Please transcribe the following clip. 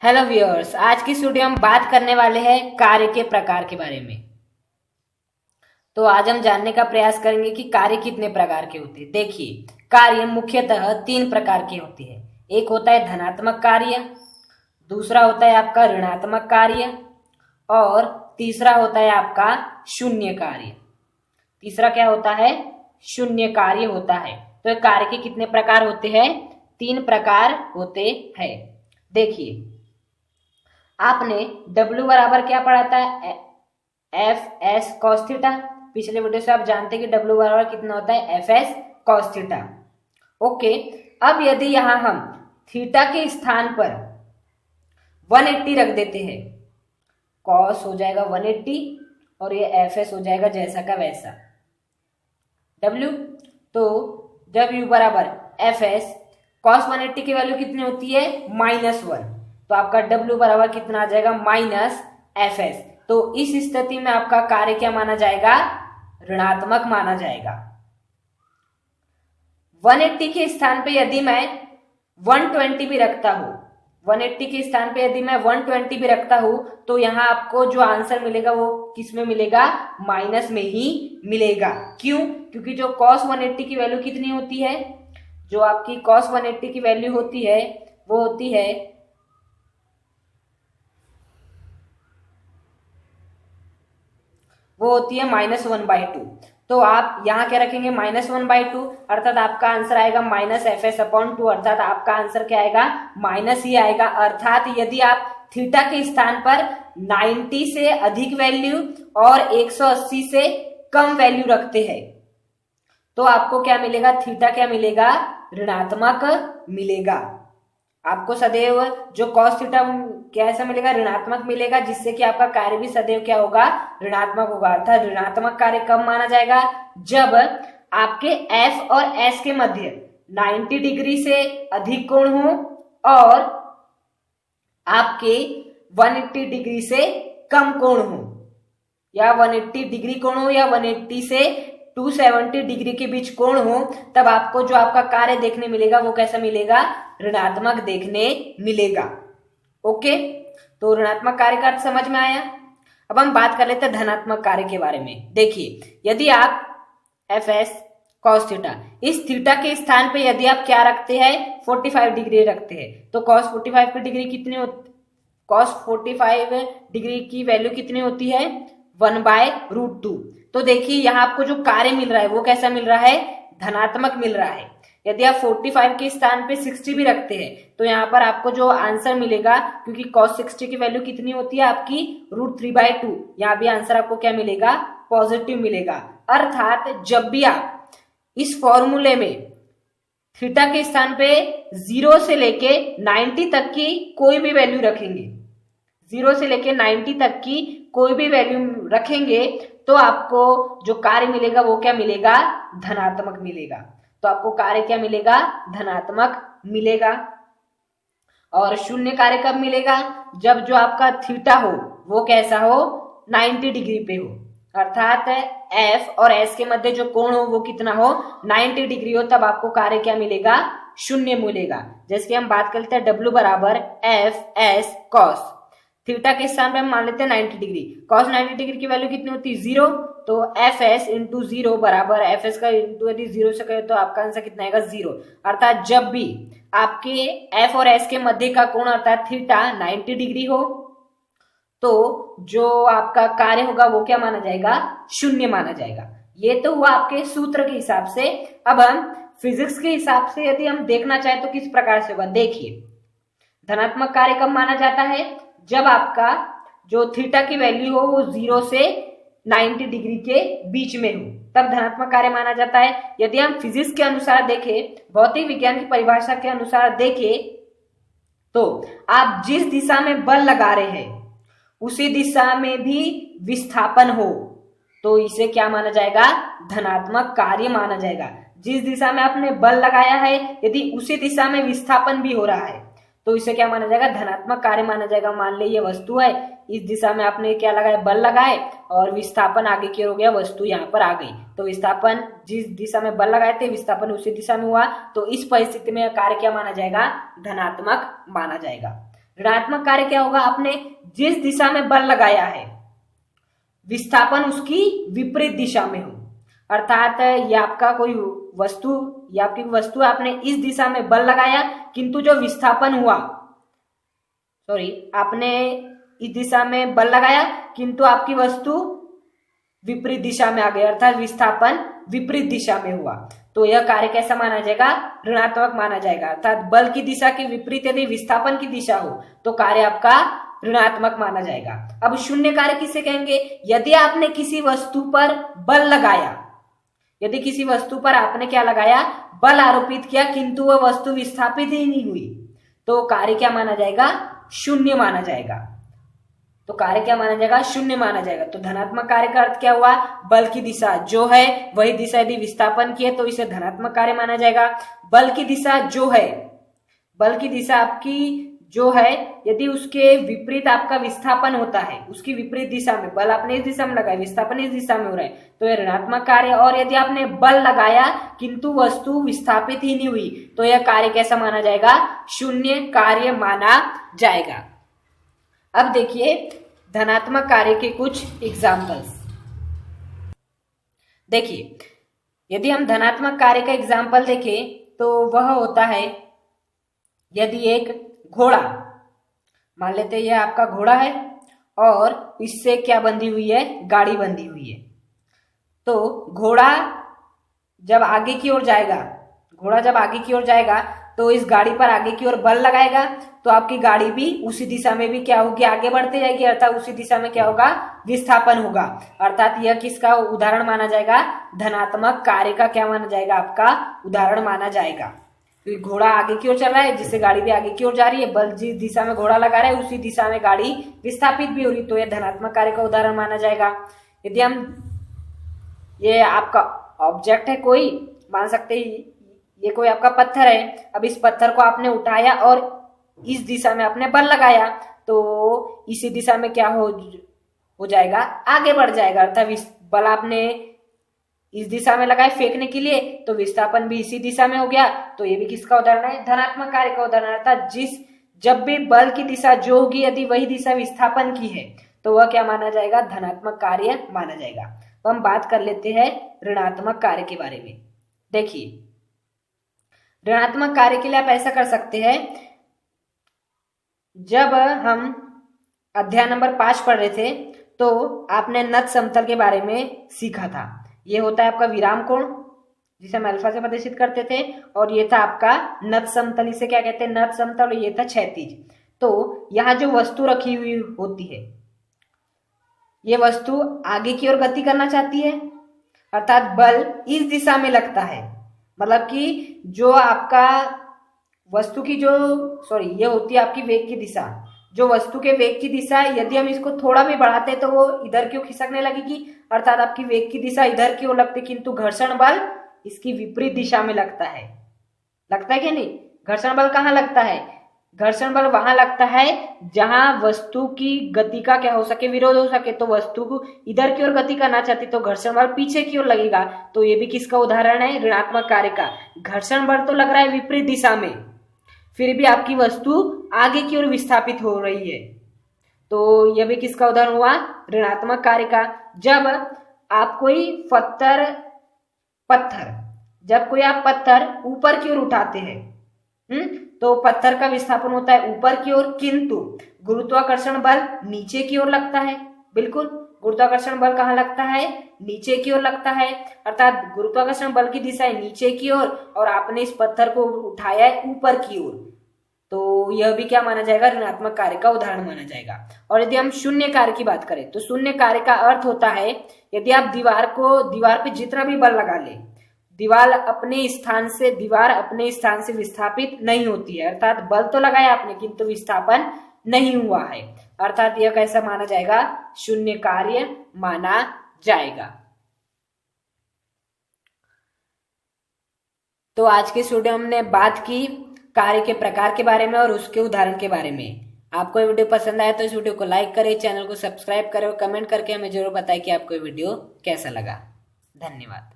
Hello viewers, आज की video हम बात करने वाले हैं कार्य के प्रकार के बारे में। तो आज हम जानने का प्रयास करेंगे कि कार्य कितने प्रकार के होते हैं। देखिए, कार्य मुख्यतः तीन प्रकार के होते हैं। एक होता है धनात्मक कार्य, दूसरा होता है आपका ऋणात्मक कार्य और तीसरा होता है आपका शून्य कार्य। तीसरा क्या होता है? शून्य कार्य होता है। तो ये कार्य के कितने प्रकार होते हैं? तीन प्रकार होते हैं। देखिए, आपने W बराबर क्या पढ़ा था? F S cos theta. पिछले वीडियो से आप जानते हैं कि W बराबर कितना होता है? F S cos theta. Okay, अब यदि यहां हम थीटा के स्थान पर 180 रख देते हैं, कॉस हो जाएगा 180 और ये एफ एस हो जाएगा जैसा का वैसा W। तो जब U बराबर एफ एस कॉस 180 की वैल्यू कितनी होती है? -1। तो आपका W बराबर कितना आ जाएगा? -fs। तो इस स्थिति में आपका कार्य क्या माना जाएगा? ऋणात्मक माना जाएगा। 180 के स्थान पे यदि मैं 120 भी रखता हूं, 180 के स्थान पे यदि मैं 120 भी रखता हूं, तो यहां आपको जो आंसर मिलेगा वो किस में मिलेगा? माइनस में ही मिलेगा। क्यों? क्योंकि जो cos 180 की वैल्यू कितनी होती है? जो आपकी cos 180 की वैल्यू होती है वो होती है -1/2। तो आप यहां क्या रखेंगे? -1/2, अर्थात आपका आंसर आएगा -fs/2, अर्थात आपका आंसर क्या आएगा? माइनस ही आएगा। अर्थात यदि आप थीटा के स्थान पर 90 से अधिक वैल्यू और 180 से कम वैल्यू रखते हैं तो आपको क्या मिलेगा? थीटा क्या मिलेगा? ऋणात्मक मिलेगा। आपको सदैव जो cos थीटा कैसा मिलेगा? ऋणात्मक मिलेगा, जिससे कि आपका कार्य भी सदैव क्या होगा? ऋणात्मक होगा। अर्थात ऋणात्मक कार्य कब माना जाएगा? जब आपके f और s के मध्य 90 डिग्री से अधिक कोण हो और आपके 180 डिग्री से कम कोण हो, या 180 डिग्री कोण हो या 180 से 270 डिग्री के बीच कोण हो, तब आपको जो आपका कार्य देखने मिलेगा वो कैसा मिलेगा? ऋणात्मक देखने मिलेगा। ओके, तो ऋणात्मक कार्य का अर्थ समझ में आया। अब हम बात कर लेते हैं धनात्मक कार्य के बारे में। देखिए, यदि आप एफ एस कॉस थीटा, इस थीटा के स्थान पे यदि आप क्या रखते हैं? 45 डिग्री रखते हैं, तो कॉस 45 की डिग्री कितनी होती? कॉस 45 डिग्री की वैल्यू कितनी होती है? 1/√2। तो देखिए, यहाँ आपको जो कार्य मिल रहा है वो कैसा मिल रहा है? धनात्मक मिल रहा है। यदि आप 45 के स्थान पे 60 भी रखते हैं तो यहाँ पर आपको जो आंसर मिलेगा, क्योंकि cos 60 की वैल्यू कितनी होती है आपकी? √3/2। यहाँ भी आंसर आपको क्या मिलेगा? पॉजिटिव मिलेगा। अर्थात जब भी आप इस फॉर्मूले में थीटा के स्थान पे 0 से लेके 90 तक की कोई भी वैल्यू रखेंगे, 0 से लेके 90 तक की कोई भी वैल्यू रखेंगे, तो आपको जो कार्य मिलेगा वो क्या मिलेगा? धनात्मक मिलेगा। तो आपको कार्य क्या मिलेगा? धनात्मक मिलेगा। और शून्य कार्य कब मिलेगा? जब जो आपका थीटा हो वो कैसा हो? 90 डिग्री पे हो, अर्थात एफ और एस के मध्य जो कोण हो वो कितना हो? 90 डिग्री हो, तब आपको कार्य क्या मिलेगा? शून्य मिलेगा। जैसे कि हम बात करते हैं W बराबर एफ एस कॉस थीटा के स्थान पे हम मान लेते हैं 90 डिग्री। कॉस 90 डिग्री की वैल्यू कितनी होती है? 0। तो एफ एस इंटू 0 बराबर एफ एस का इंटू यदि 0 से करें तो आपका आंसर कितना आएगा? 0। अर्थात जब भी आपके एफ और एस के मध्य का कोण अर्थात थीटा 90 डिग्री हो तो जो आपका कार्य होगा वो क्या माना जाएगा? शून्य माना जाएगा। ये तो हुआ आपके सूत्र के हिसाब से। अब हम फिजिक्स के हिसाब से यदि हम देखना चाहें तो किस प्रकार से होगा? देखिए, धनात्मक कार्य कब माना जाता है? जब आपका जो थीटा की वैल्यू हो वो 0 से 90 डिग्री के बीच में हो, तब धनात्मक कार्य माना जाता है। यदि हम फिजिक्स के अनुसार देखें, भौतिक विज्ञान की परिभाषा के अनुसार देखें, तो आप जिस दिशा में बल लगा रहे हैं उसी दिशा में भी विस्थापन हो तो इसे क्या माना जाएगा? धनात्मक कार्य माना जाएगा। जिस दिशा में आपने बल लगाया है यदि उसी दिशा में विस्थापन भी हो रहा है तो इसे क्या माना जाएगा? धनात्मक कार्य माना जाएगा। मान ली ये वस्तु है, इस दिशा में आपने क्या लगाया? बल लगाए और विस्थापन आगे की ओर हो गया, वस्तु यहाँ पर आ गई। तो विस्थापन जिस दिशा में बल लगाए थे विस्थापन उसी दिशा में हुआ, तो इस परिस्थिति में कार्य क्या माना जाएगा? धनात्मक माना जाएगा। ऋणात्मक कार्य क्या होगा, आपने जिस दिशा में बल लगाया है विस्थापन उसकी विपरीत दिशा में हो, अर्थात ये आपका कोई वस्तु या आपकी वस्तु, आपने इस दिशा में बल लगाया किंतु जो विस्थापन हुआ, आपने इस दिशा में बल लगाया किंतु आपकी वस्तु विपरीत दिशा में आ गई, अर्थात विस्थापन विपरीत दिशा में हुआ, तो यह कार्य कैसा माना जाएगा, ऋणात्मक माना जाएगा। अर्थात बल की दिशा के विपरीत यदि विस्थापन की दिशा हो तो कार्य आपका ऋणात्मक माना जाएगा। अब शून्य कार्य किसे कहेंगे, यदि आपने किसी वस्तु पर बल लगाया, यदि किसी वस्तु पर आपने क्या लगाया, बल आरोपित किया किंतु वह वस्तु विस्थापित ही नहीं हुई, तो कार्य क्या माना जाएगा, शून्य माना जाएगा। तो कार्य क्या माना जाएगा, शून्य माना जाएगा। तो धनात्मक कार्य का अर्थ क्या हुआ, बल की दिशा जो है वही दिशा यदि विस्थापन की है तो इसे धनात्मक कार्य माना जाएगा। बल की दिशा जो है, बल की दिशा आपकी जो है यदि उसके विपरीत आपका विस्थापन होता है, उसकी विपरीत दिशा में, बल आपने इस दिशा में लगाया, विस्थापन इस दिशा में हो रहा है, तो यह ऋणात्मक कार्य। और यदि आपने बल लगाया किंतु वस्तु विस्थापित ही नहीं हुई तो यह कार्य कैसा माना जाएगा, शून्य कार्य माना जाएगा। अब देखिए धनात्मक कार्य के कुछ एग्जाम्पल्स। देखिए यदि हम धनात्मक कार्य का एग्जाम्पल देखें तो वह होता है, यदि एक घोड़ा, मान लेते हैं यह आपका घोड़ा है और इससे क्या बंधी हुई है, गाड़ी बंधी हुई है, तो घोड़ा जब आगे की ओर जाएगा, घोड़ा जब आगे की ओर जाएगा तो इस गाड़ी पर आगे की ओर बल लगाएगा तो आपकी गाड़ी भी उसी दिशा में भी क्या होगी, आगे बढ़ते जाएगी, अर्थात उसी दिशा में क्या होगा, विस्थापन होगा। अर्थात यह किसका उदाहरण माना जाएगा, धनात्मक कार्य का क्या माना जाएगा, आपका उदाहरण माना जाएगा। तो घोड़ा आगे की ओर चल रहा है जिससे गाड़ी भी आगे की ओर जा रही है, बल जिस दिशा में घोड़ा लगा रहा है उसी दिशा में गाड़ी विस्थापित भी हो रही, तो यह धनात्मक कार्य का उदाहरण माना जाएगा। यदि हम, ये आपका ऑब्जेक्ट है कोई, मान सकते हैं ये कोई आपका पत्थर है, अब इस पत्थर को आपने उठाया और इस दिशा में आपने बल लगाया तो इसी दिशा में क्या हो जाएगा, आगे बढ़ जाएगा, अर्थात बल आपने इस दिशा में लगाए फेंकने के लिए तो विस्थापन भी इसी दिशा में हो गया, तो ये भी किसका उदाहरण है, धनात्मक कार्य का उदाहरण। अर्थात जब भी बल की दिशा जो होगी यदि वही दिशा विस्थापन की है तो वह क्या माना जाएगा, धनात्मक कार्य माना जाएगा। तो हम बात कर लेते हैं ऋणात्मक कार्य के बारे में। देखिए ऋणात्मक कार्य के लिए आप ऐसा कर सकते हैं, जब हम अध्याय नंबर 5 पढ़ रहे थे तो आपने नत समतल के बारे में सीखा था। ये होता है आपका विराम कोण जिसे हम अल्फा से प्रदर्शित करते थे, और ये था आपका नत समतल, इसे क्या कहते हैं, नत समतल, और ये था क्षैतिज। तो यहाँ जो वस्तु रखी हुई होती है, ये वस्तु आगे की ओर गति करना चाहती है, अर्थात बल इस दिशा में लगता है, मतलब कि जो आपका वस्तु की ये होती है आपकी वेग की दिशा, जो वस्तु के वेग की दिशा है, यदि हम इसको थोड़ा भी बढ़ाते तो वो इधर की ओर खिसकने लगेगी, अर्थात आपकी वेग की दिशा इधर की ओर लगती, किंतु घर्षण बल इसकी विपरीत दिशा में लगता है कि नहीं। घर्षण बल कहाँ लगता है, घर्षण बल वहां लगता है जहां वस्तु की गति का क्या हो सके, विरोध हो सके। तो वस्तु को इधर की ओर गति करना चाहती तो घर्षण बल पीछे की ओर लगेगा, तो ये भी किसका उदाहरण है, ऋणात्मक कार्य का। घर्षण बल तो लग रहा है विपरीत दिशा में, फिर भी आपकी वस्तु आगे की ओर विस्थापित हो रही है, तो यह भी किसका उदाहरण हुआ, ऋणात्मक कार्य का। जब आप कोई पत्थर ऊपर की ओर उठाते हैं, तो पत्थर का विस्थापन होता है ऊपर की ओर, किंतु गुरुत्वाकर्षण बल नीचे की ओर लगता है। बिल्कुल, गुरुत्वाकर्षण बल कहाँ लगता है, नीचे की ओर लगता है, अर्थात गुरुत्वाकर्षण बल की दिशा है नीचे की ओर और आपने इस पत्थर को उठाया है ऊपर की ओर, तो यह भी क्या माना जाएगा, ऋणात्मक कार्य का उदाहरण माना जाएगा। और यदि हम शून्य कार्य की बात करें तो शून्य कार्य का अर्थ होता है, यदि आप दीवार पे जितना भी बल लगा ले, दीवार अपने स्थान से विस्थापित नहीं होती है, अर्थात बल तो लगाया आपने किंतु विस्थापन नहीं हुआ है, अर्थात यह कैसा माना जाएगा, शून्य कार्य माना जाएगा। तो आज के वीडियो में हमने बात की कार्य के प्रकार के बारे में और उसके उदाहरण के बारे में। आपको ये वीडियो पसंद आया तो इस वीडियो को लाइक करें, चैनल को सब्सक्राइब करें और कमेंट करके हमें जरूर बताएं कि आपको ये वीडियो कैसा लगा। धन्यवाद।